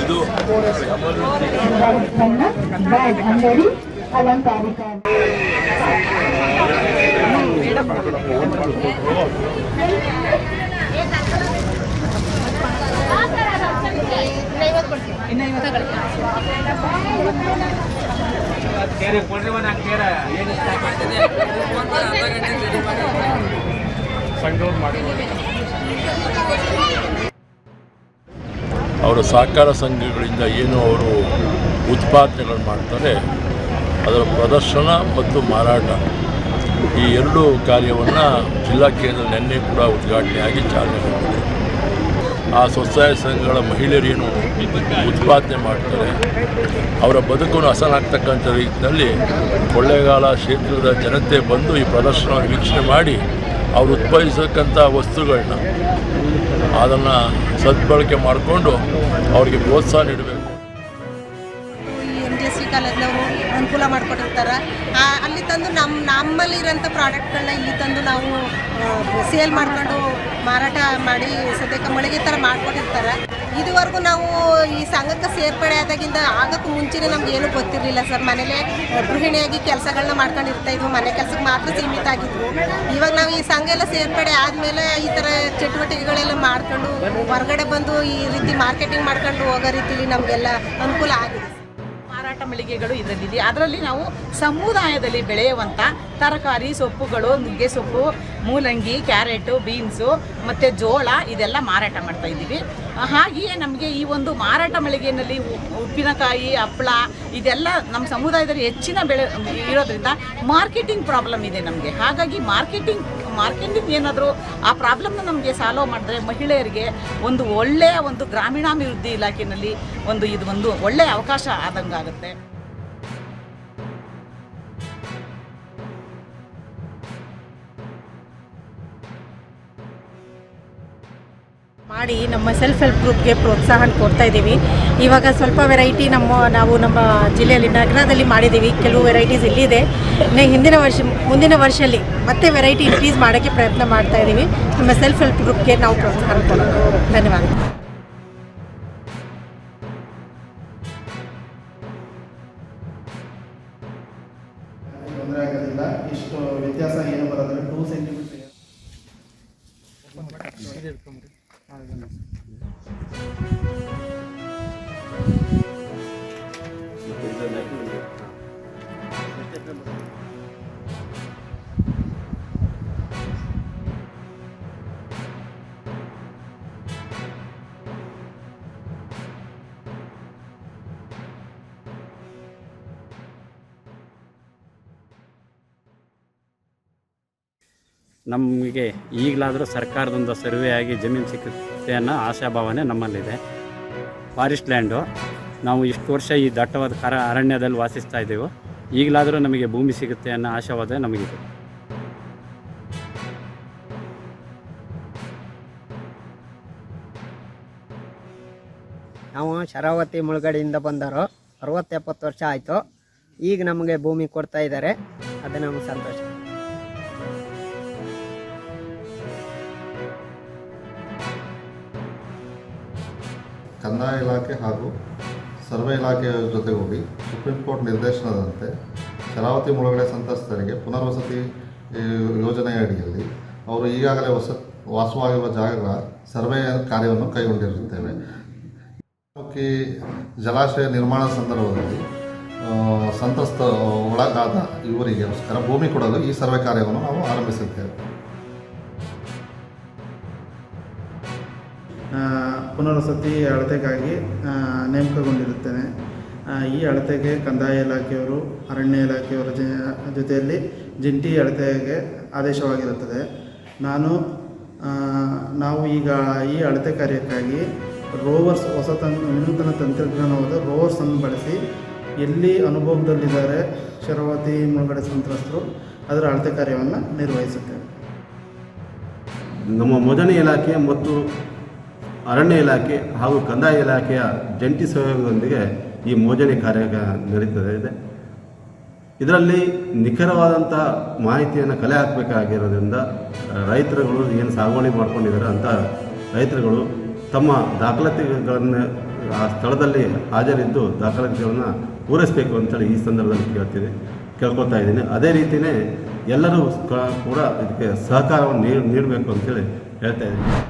ಇದು ಅಂಗಡಿ ಅಲಂಕಾರಿಕ ಅವರ ಸಹಕಾರ ಸಂಘಗಳಿಂದ ಏನು ಅವರು ಉತ್ಪಾದನೆಗಳು ಮಾಡ್ತಾರೆ ಅದರ ಪ್ರದರ್ಶನ ಮತ್ತು ಮಾರಾಟ ಈ ಎರಡೂ ಕಾರ್ಯವನ್ನು ಜಿಲ್ಲಾ ಕೇಂದ್ರ ನಿನ್ನೆ ಕೂಡ ಉದ್ಘಾಟನೆಯಾಗಿ ಚಾಲನೆ ಮಾಡಿದೆ. ಆ ಸ್ವಸಹಾಯ ಸಂಘಗಳ ಮಹಿಳೆಯರೇನು ಉತ್ಪಾದನೆ ಮಾಡ್ತಾರೆ ಅವರ ಬದುಕನ್ನು ಹಸನಾಗ್ತಕ್ಕಂಥ ರೀತಿಯಲ್ಲಿ ಕೊಳ್ಳೇಗಾಲ ಕ್ಷೇತ್ರದ ಜನತೆ ಬಂದು ಈ ಪ್ರದರ್ಶನವನ್ನು ವೀಕ್ಷಣೆ ಮಾಡಿ ಅವರು ಉತ್ಪಾದಿಸತಕ್ಕಂಥ ವಸ್ತುಗಳನ್ನ ಅದನ್ನು ಸದ್ಬಳಕೆ ಮಾಡಿಕೊಂಡು ಅವರಿಗೆ ಪ್ರೋತ್ಸಾಹ ನೀಡಬೇಕು. MJC ಕಾಲೇಜ್ನವರು ಅನುಕೂಲ ಮಾಡಿಕೊಟ್ಟಿರ್ತಾರೆ. ಅಲ್ಲಿ ತಂದು ನಮ್ಮಲ್ಲಿರೋಂಥ ಪ್ರಾಡಕ್ಟ್ಗಳನ್ನ ಇಲ್ಲಿ ತಂದು ನಾವು ಸೇಲ್ ಮಾಡ್ಕೊಂಡು ಮಾರಾಟ ಮಾಡಿ ಸದ್ಯಕ್ಕೆ ಮಳಿಗೆ ಥರ ಮಾಡಿಕೊಟ್ಟಿರ್ತಾರೆ. ಇದುವರೆಗೂ ನಾವು ಈ ಸಂಘಕ್ಕೆ ಸೇರ್ಪಡೆ ಆದಾಗಿಂದ ಆಗೋಕ್ಕೂ ಮುಂಚೆನೇ ನಮ್ಗೆ ಏನೂ ಗೊತ್ತಿರಲಿಲ್ಲ ಸರ್. ಮನೇಲೇ ಗೃಹಿಣಿಯಾಗಿ ಕೆಲಸಗಳನ್ನ ಮಾಡ್ಕೊಂಡಿರ್ತಾ ಇದ್ವು, ಮನೆ ಕೆಲಸಕ್ಕೆ ಮಾತ್ರ ಸೀಮಿತ ಆಗಿದ್ವು. ಇವಾಗ ನಾವು ಈ ಸಂಘ ಎಲ್ಲ ಸೇರ್ಪಡೆ ಆದಮೇಲೆ ಈ ಥರ ಚಟುವಟಿಕೆಗಳೆಲ್ಲ ಮಾಡ್ಕೊಂಡು ಹೊರಗಡೆ ಬಂದು ಈ ರೀತಿ ಮಾರ್ಕೆಟಿಂಗ್ ಮಾಡ್ಕೊಂಡು ಹೋಗೋ ರೀತಿಲಿ ನಮಗೆಲ್ಲ ಅನುಕೂಲ ಆಗಿದೆ. ಮಾರಾಟ ಮಳಿಗೆಗಳು ಇದರಲ್ಲಿದೆ. ಅದರಲ್ಲಿ ನಾವು ಸಮುದಾಯದಲ್ಲಿ ಬೆಳೆಯುವಂಥ ತರಕಾರಿ ಸೊಪ್ಪುಗಳು, ನುಗ್ಗೆ ಸೊಪ್ಪು, ಮೂಲಂಗಿ, ಕ್ಯಾರೆಟು, ಬೀನ್ಸು ಮತ್ತು ಜೋಳ ಇದೆಲ್ಲ ಮಾರಾಟ ಮಾಡ್ತಾ ಇದ್ದೀವಿ. ಹಾಗೆಯೇ ನಮಗೆ ಈ ಒಂದು ಮಾರಾಟ ಮಳಿಗೆಯಲ್ಲಿ ಉಪ್ಪಿನಕಾಯಿ, ಹಪ್ಪಳ ಇದೆಲ್ಲ ನಮ್ಮ ಸಮುದಾಯದಲ್ಲಿ ಹೆಚ್ಚಿನ ಬೆಳೆ ಇರೋದ್ರಿಂದ ಮಾರ್ಕೆಟಿಂಗ್ ಪ್ರಾಬ್ಲಮ್ ಇದೆ ನಮಗೆ. ಹಾಗಾಗಿ ಮಾರ್ಕೆಟಿಂಗ್ ಏನಾದರೂ ಆ ಪ್ರಾಬ್ಲಮ್ನ ನಮಗೆ ಸಾಲ್ವ್ ಮಾಡಿದ್ರೆ ಮಹಿಳೆಯರಿಗೆ ಒಂದು ಒಳ್ಳೆಯ ಒಂದು ಗ್ರಾಮೀಣಾಭಿವೃದ್ಧಿ ಇಲಾಖೆಯಲ್ಲಿ ಇದು ಒಂದು ಒಳ್ಳೆಯ ಅವಕಾಶ ಆದಂಗಾಗುತ್ತೆ. ಮಾಡಿ ನಮ್ಮ ಸೆಲ್ಫ್ ಹೆಲ್ಪ್ ಗ್ರೂಪ್ಗೆ ಪ್ರೋತ್ಸಾಹ ಕೊಡ್ತಾ ಇದ್ದೀವಿ. ಇವಾಗ ಸ್ವಲ್ಪ ವೆರೈಟಿ ನಾವು ನಮ್ಮ ಜಿಲ್ಲೆಯಲ್ಲಿ ನಗರದಲ್ಲಿ ಮಾಡಿದ್ದೀವಿ. ಕೆಲವು ವೆರೈಟೀಸ್ ಇಲ್ಲಿದೆ. ಮುಂದಿನ ವರ್ಷದಲ್ಲಿ ಮತ್ತೆ ವೆರೈಟಿ ಇನ್ಕ್ರೀಸ್ ಮಾಡೋಕ್ಕೆ ಪ್ರಯತ್ನ ಮಾಡ್ತಾ ಇದ್ದೀವಿ. ನಮ್ಮ ಸೆಲ್ಫ್ ಹೆಲ್ಪ್ ಗ್ರೂಪ್ಗೆ ನಾವು ಪ್ರೋತ್ಸಾಹ ಕೊಡೋದು. ಧನ್ಯವಾದಗಳು. ತೊಂದರೆ ಆಗೋದಿಲ್ಲ. ಇಷ್ಟು ವ್ಯತ್ಯಾಸ ಏನು ಬರೋದ್ರೆ 2 ಸೆಂಟಿಮೀಟರ್ ನಮಗೆ ಈಗಲಾದರೂ ಸರ್ಕಾರದಿಂದ ಸರ್ವೆ ಆಗಿ ಜಮೀನು ಸಿಗುತ್ತೆ ಅನ್ನೋ ಆಶಾಭಾವನೆ ನಮ್ಮಲ್ಲಿದೆ. ಫಾರೆಸ್ಟ್ ಲ್ಯಾಂಡು ನಾವು ಇಷ್ಟು ವರ್ಷ ಈ ದಟ್ಟವಾದ ಅರಣ್ಯದಲ್ಲಿ ವಾಸಿಸ್ತಾ ಇದ್ದೀವಿ. ಈಗಲಾದರೂ ನಮಗೆ ಭೂಮಿ ಸಿಗುತ್ತೆ ಅನ್ನೋ ಆಶಾವಾದ ನಮಗಿದೆ. ನಾವು ಶರಾವತಿ ಮುಳುಗಡೆಯಿಂದ ಬಂದರು. 60-70 ವರ್ಷ ಆಯಿತು. ಈಗ ನಮಗೆ ಭೂಮಿ ಕೊಡ್ತಾ ಇದ್ದಾರೆ. ಅದು ನಮಗೆ ಸಂತೋಷ. ಕಂದಾಯ ಇಲಾಖೆ ಹಾಗೂ ಸರ್ವೆ ಇಲಾಖೆಯ ಜೊತೆಗೂಡಿ ಸುಪ್ರೀಂ ಕೋರ್ಟ್ ನಿರ್ದೇಶನದಂತೆ ಶರಾವತಿ ಮುಳುಗಡೆ ಸಂತ್ರಸ್ತರಿಗೆ ಪುನರ್ವಸತಿ ಯೋಜನೆಯ ಅಡಿಯಲ್ಲಿ ಅವರು ಈಗಾಗಲೇ ವಾಸವಾಗಿರುವ ಜಾಗಗಳ ಸರ್ವೆ ಕಾರ್ಯವನ್ನು ಕೈಗೊಂಡಿರುತ್ತೇವೆ. ಮುಖಿ ಜಲಾಶಯ ನಿರ್ಮಾಣ ಸಂದರ್ಭದಲ್ಲಿ ಸಂತ್ರಸ್ತ ಒಳಗಾದ ಇವರಿಗೋಸ್ಕರ ಭೂಮಿ ಕೊಡಲು ಈ ಸರ್ವೆ ಕಾರ್ಯವನ್ನು ನಾವು ಆರಂಭಿಸಿದ್ದೇವೆ. ಪುನರ್ವಸತಿ ಅಳತೆಗಾಗಿ ನೇಮಕಗೊಂಡಿರುತ್ತೇನೆ. ಈ ಅಳತೆಗೆ ಕಂದಾಯ ಇಲಾಖೆಯವರು, ಅರಣ್ಯ ಇಲಾಖೆಯವರ ಜೊತೆಯಲ್ಲಿ ಜಂಟಿ ಅಳತೆಗೆ ಆದೇಶವಾಗಿರುತ್ತದೆ. ನಾವು ಈಗ ಈ ಅಳತೆ ಕಾರ್ಯಕ್ಕಾಗಿ ರೋವರ್ಸ್ ವಿನೂತನ ತಂತ್ರಜ್ಞಾನವಾದ ರೋವರ್ಸನ್ನು ಬಳಸಿ ಎಲ್ಲಿ ಅನುಭವದಲ್ಲಿದ್ದಾರೆ ಶರಾವತಿ ಮುಳುಗಡೆ ಸಂತ್ರಸ್ತರು ಅದರ ಅಳತೆ ಕಾರ್ಯವನ್ನು ನಿರ್ವಹಿಸುತ್ತೇವೆ. ನಮ್ಮ ಮೊದಲನೇ ಇಲಾಖೆ ಮತ್ತು ಅರಣ್ಯ ಇಲಾಖೆ ಹಾಗೂ ಕಂದಾಯ ಇಲಾಖೆಯ ಜಂಟಿ ಸಹಯೋಗದೊಂದಿಗೆ ಈ ಮೋಜಣಿ ಕಾರ್ಯ ನಡೀತದೆ. ಇದರಲ್ಲಿ ನಿಖರವಾದಂಥ ಮಾಹಿತಿಯನ್ನು ಕಲೆ ಹಾಕಬೇಕಾಗಿರೋದ್ರಿಂದ ರೈತರುಗಳು ಏನು ಸಾಗುವಳಿ ಮಾಡ್ಕೊಂಡಿದ್ದಾರೆ ಅಂತ ರೈತರುಗಳು ತಮ್ಮ ದಾಖಲಾತಿಗಳನ್ನು ಆ ಸ್ಥಳದಲ್ಲಿ ಹಾಜರಿದ್ದು ದಾಖಲಾತಿಗಳನ್ನು ಪೂರೈಸಬೇಕು ಅಂತೇಳಿ ಈ ಸಂದರ್ಭದಲ್ಲಿ ಕೇಳ್ಕೊತಾ ಇದ್ದೀನಿ. ಅದೇ ರೀತಿಯೇ ಎಲ್ಲರೂ ಕೂಡ ಇದಕ್ಕೆ ಸಹಕಾರವನ್ನು ನೀಡಬೇಕು ಅಂತೇಳಿ ಹೇಳ್ತಾ ಇದ್ದೀನಿ.